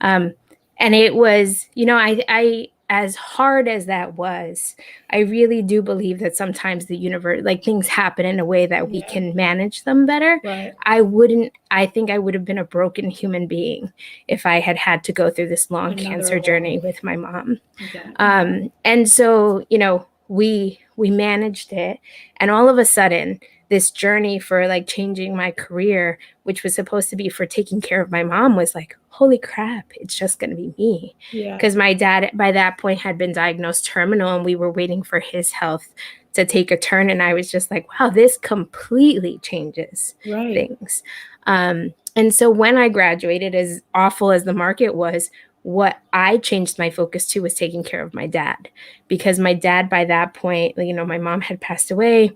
And it was, I as hard as that was, I really do believe that sometimes the universe, like things happen in a way that we can manage them better. Right. I think I would have been a broken human being if I had to go through this long cancer journey with my mom. Okay. And so, we managed it. And all of a sudden, this journey for like changing my career, which was supposed to be for taking care of my mom, was like, holy crap, it's just going to be me. Because my dad by that point had been diagnosed terminal, and we were waiting for his health to take a turn. And I was just like, wow, this completely changes things. And so when I graduated, as awful as the market was, what I changed my focus to was taking care of my dad, because my dad by that point, my mom had passed away.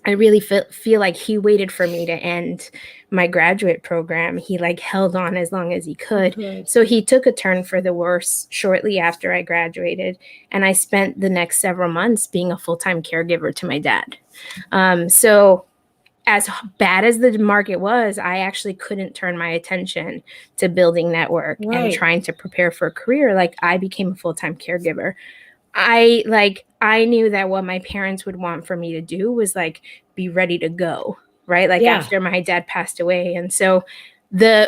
I really feel like he waited for me to end my graduate program. He like held on as long as he could. So he took a turn for the worse shortly after I graduated. And I spent the next several months being a full-time caregiver to my dad. So as bad as the market was, I actually couldn't turn my attention to building network and trying to prepare for a career. Like I became a full-time caregiver. I knew that what my parents would want for me to do was like be ready to go, right? Like after my dad passed away. And so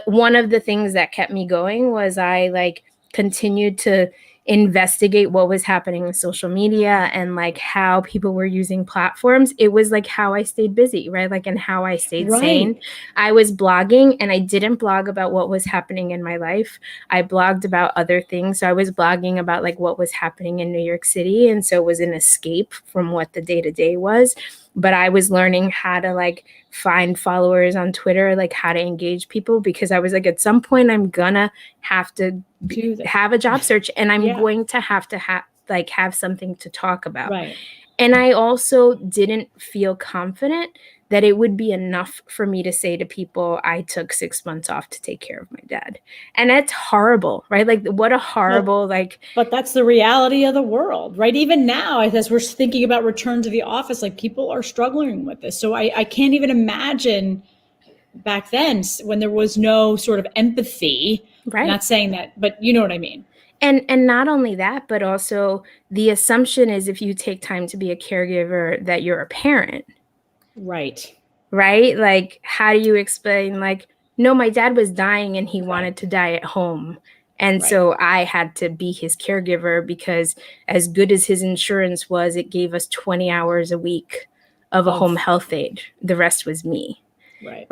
one of the things that kept me going was I like continued to investigate what was happening with social media and like how people were using platforms. It was like how I stayed busy, right? Like, and how I stayed sane. I was blogging, and I didn't blog about what was happening in my life. I blogged about other things. So I was blogging about like what was happening in New York City. And so it was an escape from what the day-to-day was. But I was learning how to like find followers on Twitter, like how to engage people, because I was like, at some point I'm gonna have to have a job search, and I'm going to have something to talk about. And I also didn't feel confident that it would be enough for me to say to people, I took 6 months off to take care of my dad. And that's horrible, right? Like, what a horrible, But that's the reality of the world, right? Even now, as we're thinking about return to the office, like, people are struggling with this. So I can't even imagine back then when there was no sort of empathy. right. Not saying that, but you know what I mean. And not only that, but also the assumption is if you take time to be a caregiver that you're a parent. Right. Right? Like, how do you explain, like, no, my dad was dying and he wanted to die at home. And so I had to be his caregiver because as good as his insurance was, it gave us 20 hours a week of a home health aide. The rest was me.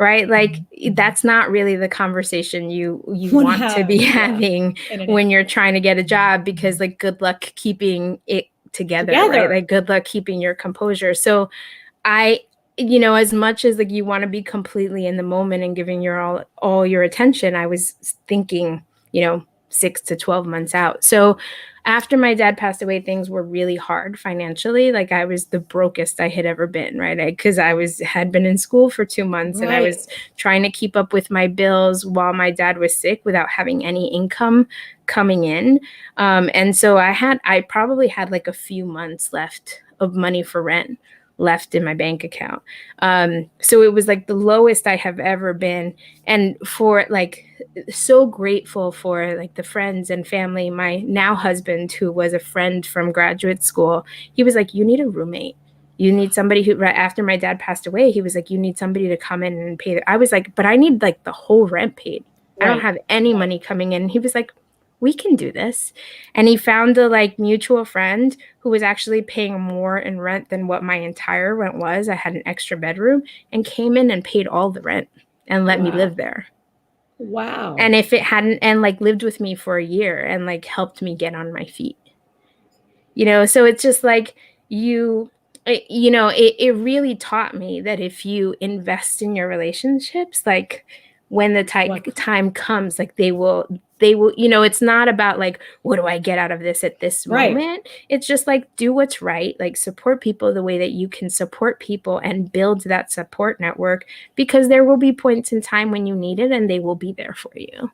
Right? Like, that's not really the conversation you want to be having when you're trying to get a job, because, like, good luck keeping it together. Right? Like, good luck keeping your composure. So as much as, like, you want to be completely in the moment and giving your all your attention, I was thinking, 6 to 12 months out. So after my dad passed away, things were really hard financially. Like, I was the brokest I had ever been, right? Because I had been in school for 2 months and I was trying to keep up with my bills while my dad was sick without having any income coming in. And so I probably had like a few months left of money for rent left in my bank account. So it was like the lowest I have ever been. And for, like, so grateful for, like, the friends and family. My now husband, who was a friend from graduate school, he was like, you need a roommate. You need somebody who, right after my dad passed away, he was like, you need somebody to come in and pay. I was like, but I need, like, the whole rent paid. I don't have any money coming in. He was like, we can do this. And he found a, like, mutual friend who was actually paying more in rent than what my entire rent was. I had an extra bedroom, and came in and paid all the rent and let me live there. Wow. And if it hadn't, and, like, lived with me for a year and, like, helped me get on my feet, so it's just like it really taught me that if you invest in your relationships, like, when the time comes, like, they will, it's not about, like, what do I get out of this at this moment? It's just like, do what's right, like, support people the way that you can support people and build that support network, because there will be points in time when you need it and they will be there for you.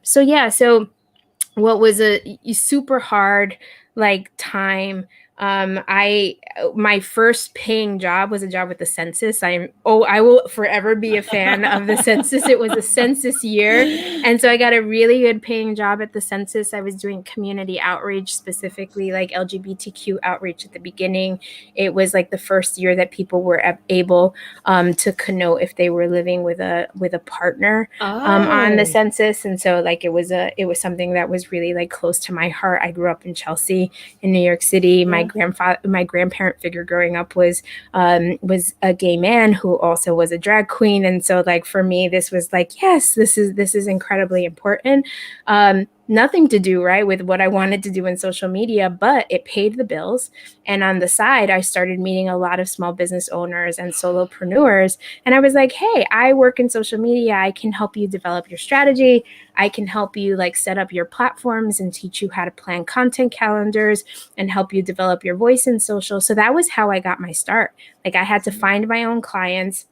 So what was a super hard, like, time, my first paying job was a job with the census. I will forever be a fan of the census. It was a census year. And so I got a really good paying job at the census. I was doing community outreach, specifically, like, LGBTQ outreach at the beginning. It was, like, the first year that people were able to connote if they were living with a partner on the census. And so, like, it was something that was really, like, close to my heart. I grew up in Chelsea, in New York City. My grandparent figure growing up was a gay man who also was a drag queen. And so, like, for me, this was like, yes, this is incredibly important. Nothing to do, right, with what I wanted to do in social media, but it paid the bills. And on the side, I started meeting a lot of small business owners and solopreneurs. And I was like, hey, I work in social media. I can help you develop your strategy. I can help you, like, set up your platforms and teach you how to plan content calendars and help you develop your voice in social. So that was how I got my start. Like, I had to find my own clients.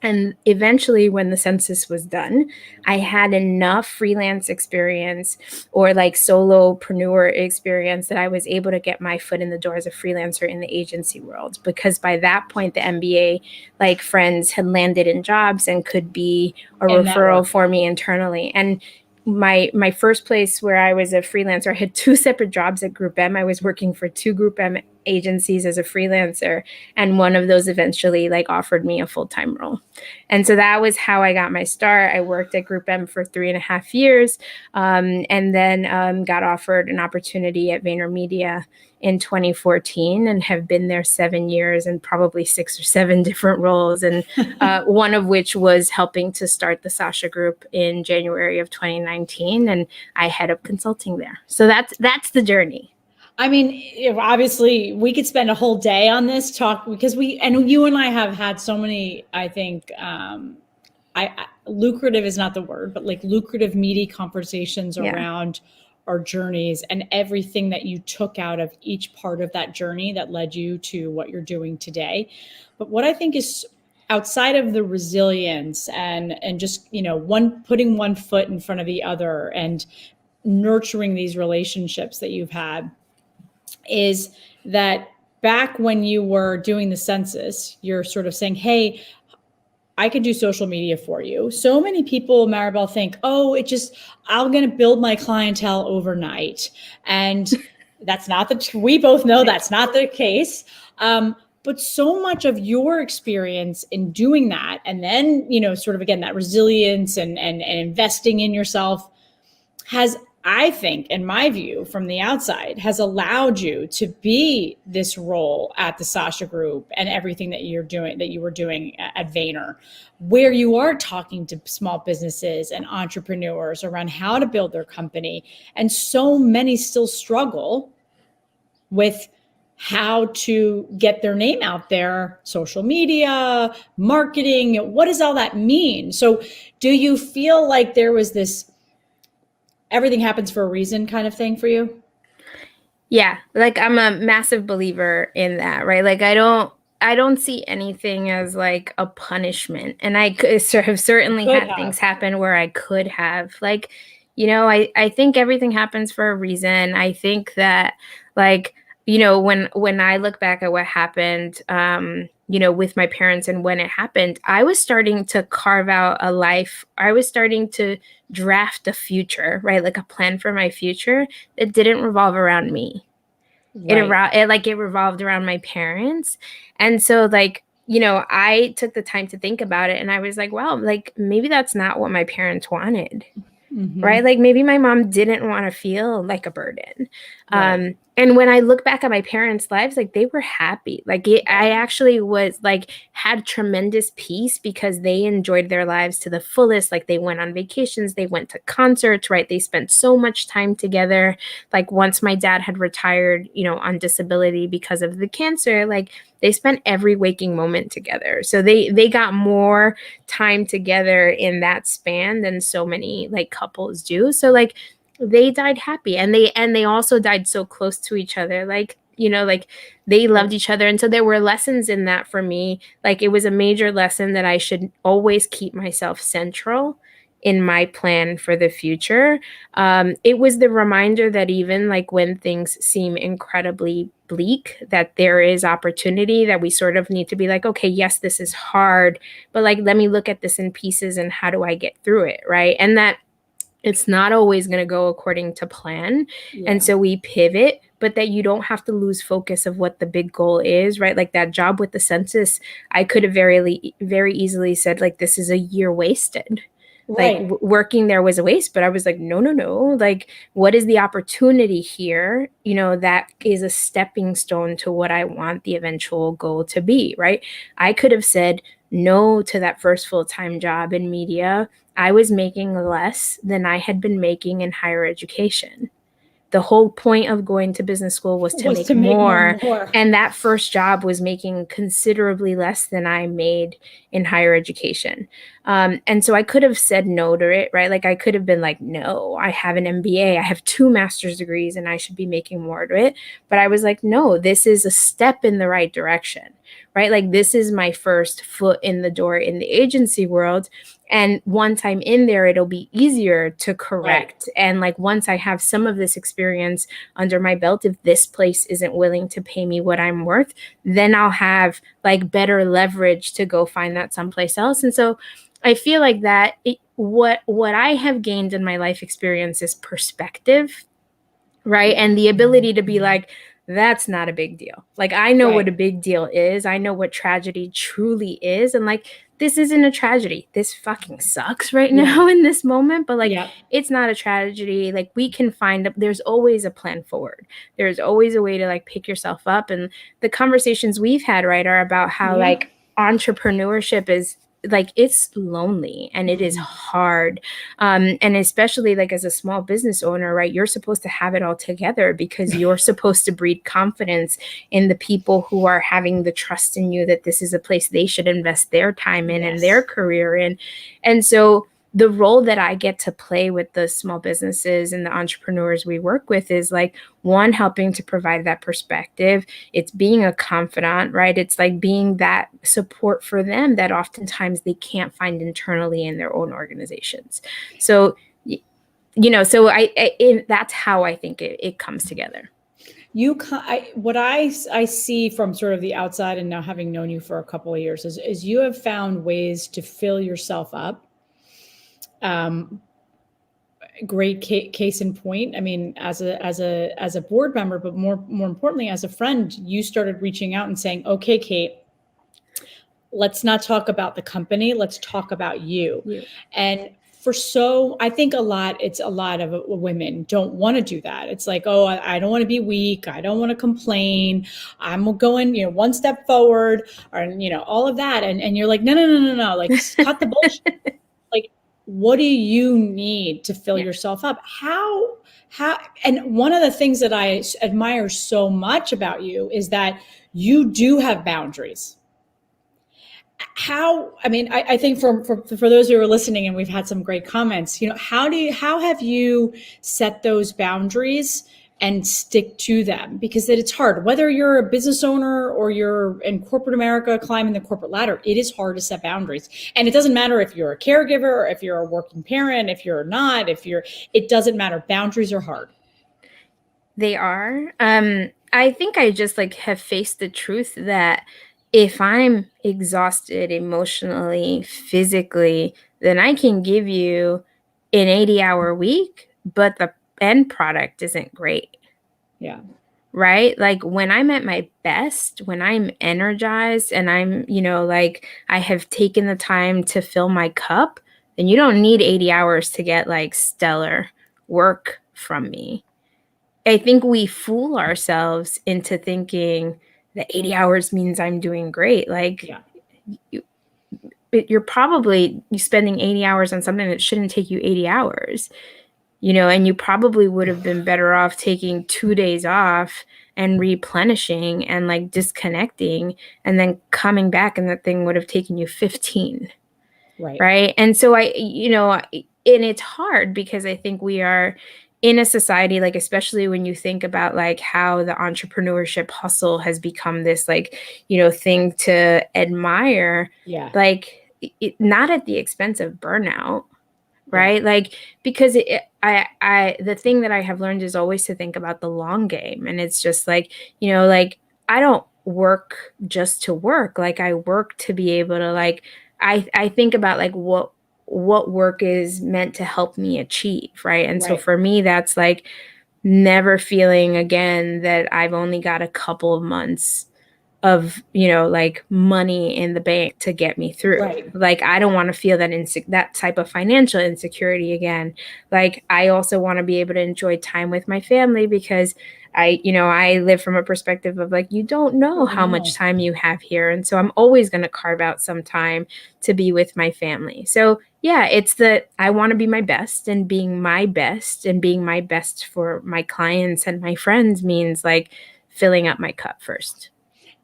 And eventually, when the census was done, I had enough freelance experience or, like, solopreneur experience that I was able to get my foot in the door as a freelancer in the agency world. Because by that point, the MBA, like, friends had landed in jobs and could be a referral for me internally. And my first place where I was a freelancer, I had 2 separate jobs at Group M. I was working for 2 Group M agencies as a freelancer, and one of those eventually, like, offered me a full-time role. And so that was how I got my start. I worked at Group M for 3.5 years, and then got offered an opportunity at VaynerMedia in 2014 and have been there 7 years and probably 6 or 7 different roles. And one of which was helping to start the Sasha Group in January of 2019. And I head up consulting there. So that's the journey. I mean, obviously, we could spend a whole day on this talk, because you and I have had so many, I think, lucrative is not the word, but, like, lucrative, meaty conversations around our journeys and everything that you took out of each part of that journey that led you to what you're doing today. But what I think is outside of the resilience and just, putting one foot in front of the other and nurturing these relationships that you've had, is that back when you were doing the census, you're sort of saying, hey, I can do social media for you. So many people, Maribel, think, oh, I'm going to build my clientele overnight. And that's not we both know that's not the case. But so much of your experience in doing that, and then, sort of, again, that resilience and investing in yourself has, I think, in my view, from the outside, has allowed you to be this role at the Sasha Group and everything that you were doing at Vayner, where you are talking to small businesses and entrepreneurs around how to build their company. And so many still struggle with how to get their name out there, social media, marketing. What does all that mean? So do you feel like there was this everything happens for a reason kind of thing for you? Yeah, like I'm a massive believer in that, right? Like I don't see anything as like a punishment. And I could have certainly had things happen where I could have, like, I think everything happens for a reason. I think that, like, when I look back at what happened, with my parents and when it happened, I was starting to carve out a life. I was starting to draft a future, right? Like a plan for my future that didn't revolve around me. Right. It revolved around my parents. And so, like, I took the time to think about it and I was like, wow, like maybe that's not what my parents wanted. Mm-hmm. Right? Like maybe my mom didn't want to feel like a burden. Right. And when I look back at my parents' lives, like they were happy. Like I actually was like had tremendous peace because they enjoyed their lives to the fullest. Like they went on vacations, they went to concerts, right? They spent so much time together. Like once my dad had retired, on disability because of the cancer, like they spent every waking moment together. So they got more time together in that span than so many like couples do. So like they died happy and they also died so close to each other. Like, like they loved each other. And so there were lessons in that for me. Like it was a major lesson that I should always keep myself central in my plan for the future. It was the reminder that even like when things seem incredibly bleak, that there is opportunity, that we sort of need to be like, okay, yes, this is hard, but like, let me look at this in pieces and how do I get through it, right? And that it's not always going to go according to plan. Yeah. And so we pivot, but that you don't have to lose focus of what the big goal is, right? Like that job with the census, I could have very easily said like, this is a year wasted. Right. Like working there was a waste, but I was like, no. Like, what is the opportunity here? That is a stepping stone to what I want the eventual goal to be, right? I could have said no to that first full-time job in media. I was making less than I had been making in higher education. The whole point of going to business school was to make more. And that first job was making considerably less than I made in higher education. And so I could have said no to it, right? Like I could have been like, no, I have an MBA, I have 2 master's degrees and I should be making more to it. But I was like, no, this is a step in the right direction, right? Like this is my first foot in the door in the agency world. And once I'm in there, it'll be easier to correct. Right. And like once I have some of this experience under my belt, if this place isn't willing to pay me what I'm worth, then I'll have like better leverage to go find that someplace else. And so I feel like that what I have gained in my life experience is perspective, right? And the ability to be like, that's not a big deal. Like, I know what a big deal is. I know what tragedy truly is. And like, this isn't a tragedy. This fucking sucks right now in this moment, but like, it's not a tragedy. Like we can there's always a plan forward. There's always a way to like pick yourself up. And the conversations we've had, right, are about how like entrepreneurship is like, it's lonely and it is hard. And especially like as a small business owner, right, you're supposed to have it all together because you're supposed to breed confidence in the people who are having the trust in you that this is a place they should invest their time in and their career in. And so the role that I get to play with the small businesses and the entrepreneurs we work with is like, one, helping to provide that perspective. It's being a confidant, right? It's like being that support for them that oftentimes they can't find internally in their own organizations. So, so that's how I think it comes together. What I see from sort of the outside, and now having known you for a couple of years, is you have found ways to fill yourself up. Great case in point. I mean, as a board member, but more importantly, as a friend, you started reaching out and saying, "Okay, Cate, let's not talk about the company. Let's talk about you." Yeah. And I think it's a lot of women don't want to do that. It's like, oh, I don't want to be weak. I don't want to complain. I'm going, one step forward, or, all of that. And you're like, no. Like, cut the bullshit. Like, what do you need to fill yourself up? How, and one of the things that I admire so much about you is that you do have boundaries. I think for those who are listening, and we've had some great comments, how have you set those boundaries and stick to them? Because it's hard, whether you're a business owner or you're in corporate America climbing the corporate ladder, it is hard to set boundaries. And it doesn't matter if you're a caregiver, or if you're a working parent, if you're not, it doesn't matter. Boundaries are hard. They are. I think I just have faced the truth that if I'm exhausted emotionally, physically, then I can give you an 80-hour week, but the end product isn't great. Yeah. Right? Like, when I'm at my best, when I'm energized and I'm, I have taken the time to fill my cup, then you don't need 80 hours to get stellar work from me. I think we fool ourselves into thinking that 80 hours means I'm doing great. You're probably spending 80 hours on something that shouldn't take you 80 hours, and you probably would have been better off taking 2 days off and replenishing and disconnecting and then coming back, and that thing would have taken you 15. Right. And so and it's hard because I think we are in a society, especially when you think about how the entrepreneurship hustle has become this thing to admire. Yeah. Not at the expense of burnout. Right. Yeah. Because the thing that I have learned is always to think about the long game. And it's just I don't work just to work. I work to be able to I think about what work is meant to help me achieve. Right. And so for me, that's never feeling again that I've only got a couple of months of, money in the bank to get me through. Right. I don't want to feel that type of financial insecurity again. I also want to be able to enjoy time with my family, because I live from a perspective of you don't know how much time you have here. And so I'm always going to carve out some time to be with my family. So yeah, it's I want to be my best, and being my best for my clients and my friends means filling up my cup first.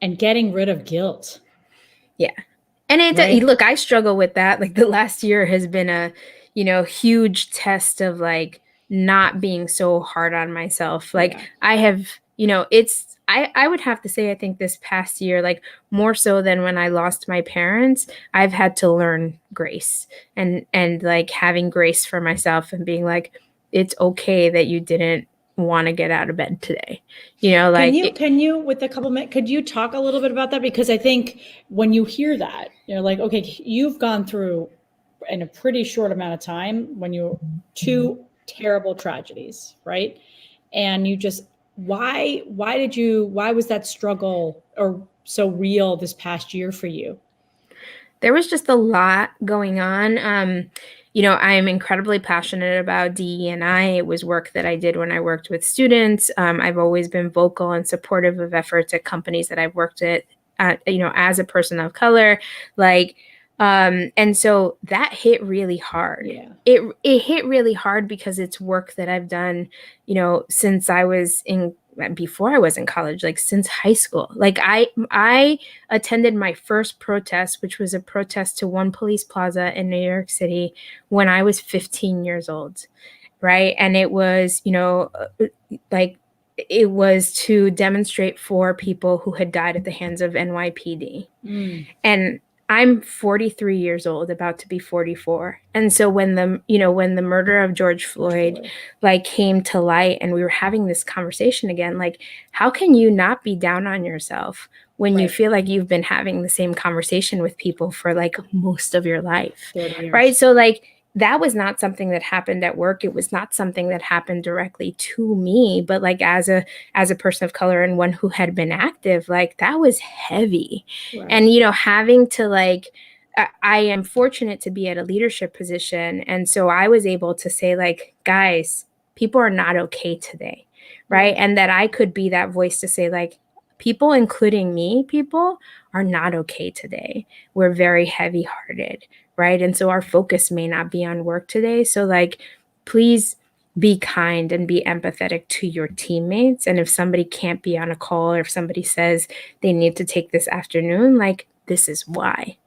And getting rid of guilt. Yeah. And look, I struggle with that. The last year has been a, huge test of not being so hard on myself. I have, I would have to say, I think this past year, more so than when I lost my parents, I've had to learn grace and having grace for myself and being it's okay that you didn't want to get out of bed today. Can you with a couple minutes, could you talk a little bit about that? Because I think when you hear that, you're okay, you've gone through in a pretty short amount of time two terrible tragedies, right? And you just, why was that struggle or so real this past year for you? There was just a lot going on. I'm incredibly passionate about DE&I. It was work that I did when I worked with students. I've always been vocal and supportive of efforts at companies that I've worked at, as a person of color. And so that hit really hard. Yeah. It hit really hard because it's work that I've done, since I was in before I was in college, like since high school. Like I attended my first protest, which was a protest to One Police Plaza in New York City when I was 15 years old, right? And it was, like it was to demonstrate for people who had died at the hands of NYPD. And I'm 43 years old, about to be 44. And so when the murder of George Floyd like came to light and we were having this conversation again, like how can you not be down on yourself when you feel like you've been having the same conversation with people for like most of your life, right? So like that was not something that happened at work. It was not something that happened directly to me, but like as a person of color and one who had been active, like that was heavy. And having to like I am fortunate to be at a leadership position, and so I was able to say like, guys, people are not okay today, right? And that I could be that voice to say like, people, including me, people are not okay today. We're very heavy-hearted, right? And so our focus may not be on work today. So like, please be kind and be empathetic to your teammates. And if somebody can't be on a call, or if somebody says they need to take this afternoon, like this is why,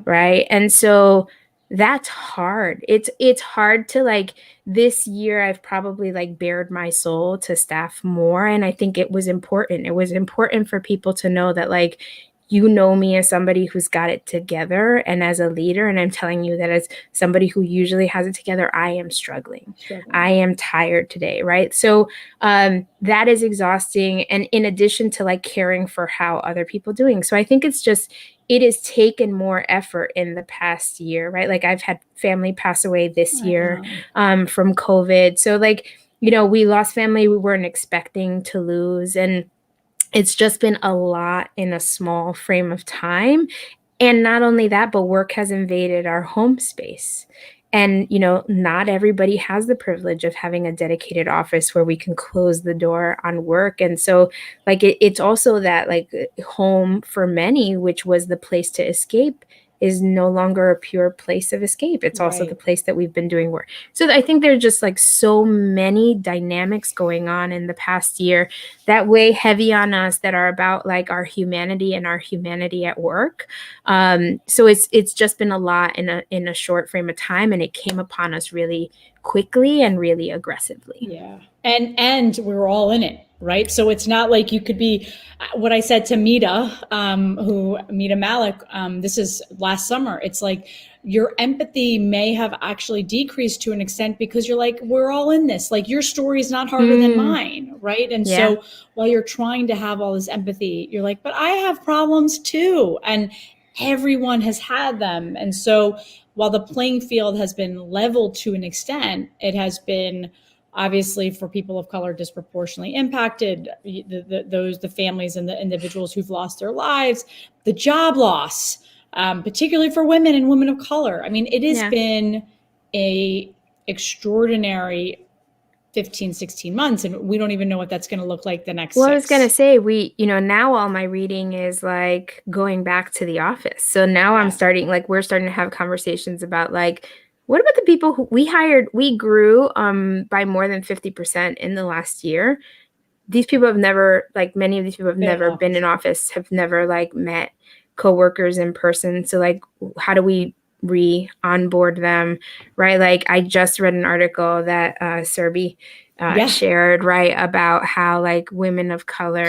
right? And so that's hard. It's hard to like, this year I've probably like bared my soul to staff more. And I think it was important. It was important for people to know that like, me as somebody who's got it together and as a leader. And I'm telling you that as somebody who usually has it together, I am struggling. I am tired today, right? So that is exhausting. And in addition to like caring for how other people doing. So I think it has taken more effort in the past year, right? Like I've had family pass away this year from COVID. So like, we lost family we weren't expecting to lose. And it's just been a lot in a small frame of time. And not only that, but work has invaded our home space. And, not everybody has the privilege of having a dedicated office where we can close the door on work. And so like, it's also that like home for many, which was the place to escape, is no longer a pure place of escape. It's also the place that we've been doing work. So I think there's just like so many dynamics going on in the past year that weigh heavy on us, that are about like our humanity and our humanity at work. So it's just been a lot in a short frame of time, and it came upon us really quickly and really aggressively. Yeah. And we're all in it, right? So it's not like you could be, what I said to Mita Malik, this is last summer. It's like your empathy may have actually decreased to an extent because you're like, we're all in this. Like your story is not harder than mine, right? And so while you're trying to have all this empathy, you're like, but I have problems too. And everyone has had them. And so while the playing field has been leveled to an extent, it has been obviously for people of color disproportionately impacted, the families and the individuals who've lost their lives, the job loss, particularly for women and women of color. I mean, it has been a extraordinary 15, 16 months, and we don't even know what that's going to look like the next 6. I was going to say, now all my reading is like going back to the office. So now we're starting to have conversations about like, what about the people who we hired? We grew by more than 50% in the last year. These people have never, like many of these people have never been in office, have never like met coworkers in person. So like, how do we onboard them, right? Like I just read an article that Serbi shared, right, about how like women of color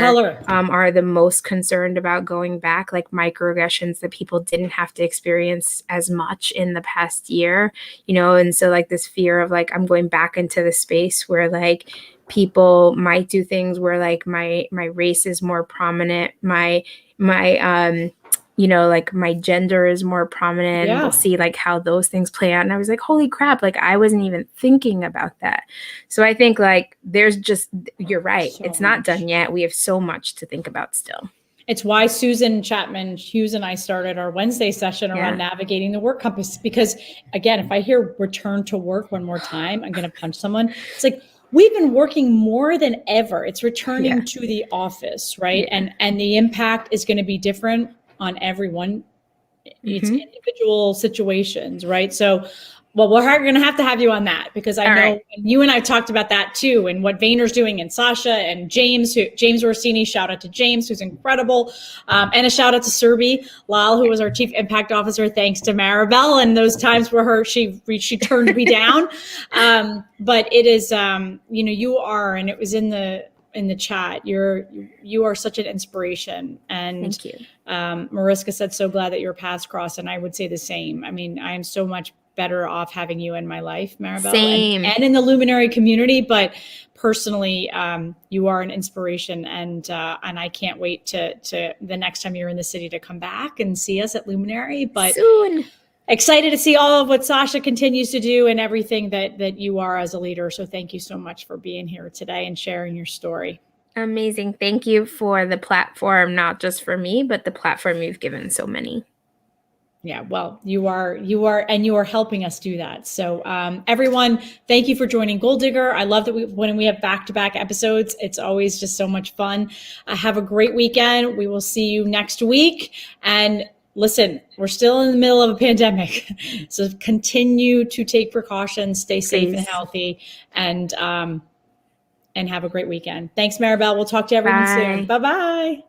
are the most concerned about going back, like microaggressions that people didn't have to experience as much in the past year, and so like this fear of like, I'm going back into the space where like people might do things where like my race is more prominent, my like my gender is more prominent. We'll see like how those things play out. And I was like, holy crap, like I wasn't even thinking about that. So I think like you're right. So it's not done yet. We have so much to think about still. It's why Susan Chapman Hughes and I started our Wednesday session around navigating the work compass. Because again, if I hear return to work one more time, I'm going to punch someone. It's like, we've been working more than ever. It's returning to the office, right? And the impact is going to be different on everyone. It's individual situations, right? So Well, we're going to have you on that, because I All know right. you and I talked about that too, and what Vayner's doing, and Sasha and James Orsini. Shout out to James, who's incredible, and a shout out to Serbi Lal, who was our Chief Impact Officer. Thanks to Maribel and those times where she turned me down. But it is, you are, and it was in the chat. You are such an inspiration, and Thank you. Mariska said, so glad that your paths crossed, and I would say the same. I mean, I am so much better off having you in my life, Maribel, Same. and in the Luminary community. But personally, you are an inspiration, and I can't wait to the next time you're in the city to come back and see us at Luminary. But soon. Excited to see all of what Sasha continues to do and everything that you are as a leader. So thank you so much for being here today and sharing your story. Amazing. Thank you for the platform, not just for me, but the platform you've given so many. Yeah, well, you are helping us do that. So everyone, thank you for joining Goaldigger. I love that when we have back-to-back episodes, it's always just so much fun. Have a great weekend. We will see you next week. And listen, we're still in the middle of a pandemic. So continue to take precautions, stay safe and healthy, and have a great weekend. Thanks, Maribel. We'll talk to everyone soon. Bye-bye.